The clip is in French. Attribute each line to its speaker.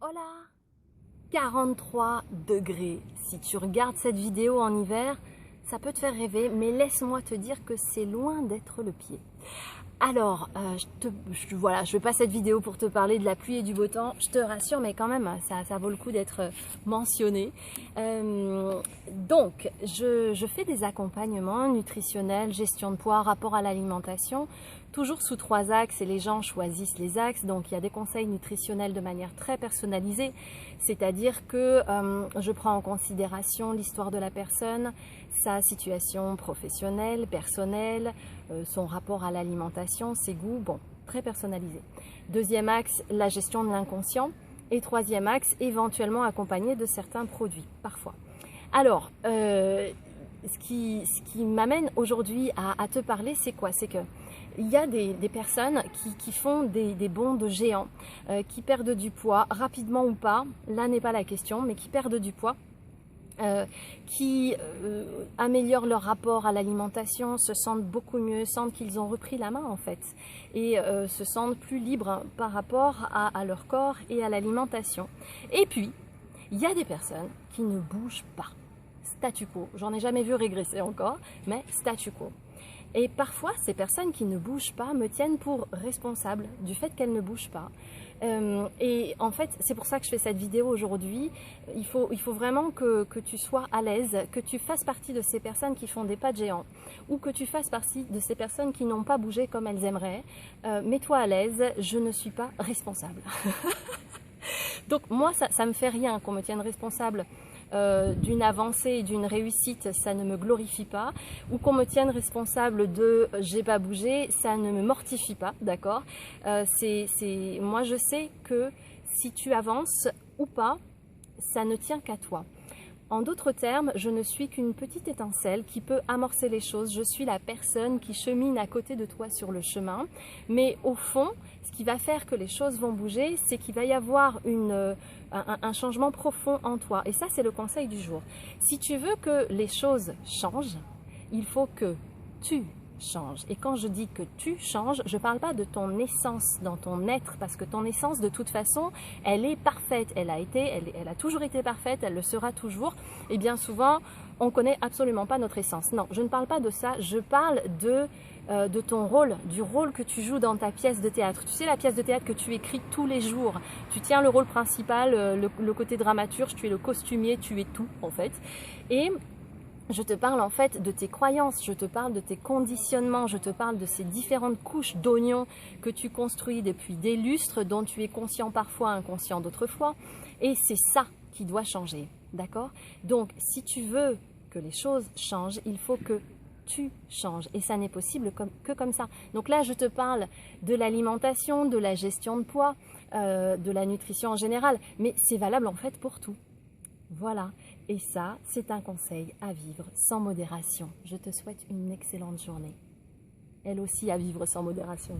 Speaker 1: Hola! 43 degrés. Si tu regardes cette vidéo en hiver, ça peut te faire rêver, mais laisse-moi te dire que c'est loin d'être le pied. Alors, voilà, je ne fais pas cette vidéo pour te parler de la pluie et du beau temps, je te rassure, mais quand même, ça vaut le coup d'être mentionné. Donc, je fais des accompagnements nutritionnels, gestion de poids, rapport à l'alimentation, toujours sous 3 axes et les gens choisissent les axes. Donc, il y a des conseils nutritionnels de manière très personnalisée, c'est-à-dire que je prends en considération l'histoire de la personne, sa situation professionnelle, personnelle, son rapport à l'alimentation, ses goûts, bon, très personnalisé. Deuxième axe, la gestion de l'inconscient. Et troisième axe, éventuellement accompagné de certains produits, parfois. Alors, ce qui m'amène aujourd'hui à te parler, c'est quoi? C'est que il y a des personnes qui font des bonds de géants, qui perdent du poids, rapidement ou pas, là n'est pas la question, mais qui perdent du poids. Qui améliorent leur rapport à l'alimentation, se sentent beaucoup mieux, sentent qu'ils ont repris la main en fait et se sentent plus libres par rapport à leur corps et à l'alimentation. Et puis, il y a des personnes qui ne bougent pas, statu quo, j'en ai jamais vu régresser encore, mais statu quo. Et parfois, ces personnes qui ne bougent pas me tiennent pour responsable du fait qu'elles ne bougent pas. Et en fait, c'est pour ça que je fais cette vidéo aujourd'hui. Il faut vraiment que tu sois à l'aise, que tu fasses partie de ces personnes qui font des pas de géant ou que tu fasses partie de ces personnes qui n'ont pas bougé comme elles aimeraient. Mets-toi à l'aise, je ne suis pas responsable. Donc moi, ça me fait rien qu'on me tienne responsable d'une avancée et d'une réussite, ça ne me glorifie pas, ou qu'on me tienne responsable de j'ai pas bougé, ça ne me mortifie pas, d'accord. Moi je sais que si tu avances ou pas, ça ne tient qu'à toi. En d'autres termes, je ne suis qu'une petite étincelle qui peut amorcer les choses. Je suis la personne qui chemine à côté de toi sur le chemin. Mais au fond, ce qui va faire que les choses vont bouger, c'est qu'il va y avoir un changement profond en toi. Et ça, c'est le conseil du jour. Si tu veux que les choses changent, il faut que tu change. Et quand je dis que tu changes, je ne parle pas de ton essence dans ton être, parce que ton essence, de toute façon, elle est parfaite. Elle a toujours été parfaite, elle le sera toujours. Et bien souvent, on ne connaît absolument pas notre essence. Non, je ne parle pas de ça, je parle de ton rôle, du rôle que tu joues dans ta pièce de théâtre. Tu sais, la pièce de théâtre que tu écris tous les jours. Tu tiens le rôle principal, le côté dramaturge, tu es le costumier, tu es tout, en fait. Et je te parle en fait de tes croyances, je te parle de tes conditionnements, je te parle de ces différentes couches d'oignons que tu construis depuis des lustres, dont tu es conscient parfois, inconscient d'autres fois. Et c'est ça qui doit changer, d'accord? Donc, si tu veux que les choses changent, il faut que tu changes. Et ça n'est possible que comme ça. Donc là, je te parle de l'alimentation, de la gestion de poids, de la nutrition en général. Mais c'est valable en fait pour tout. Voilà, et ça, c'est un conseil à vivre sans modération. Je te souhaite une excellente journée. Elle aussi à vivre sans modération.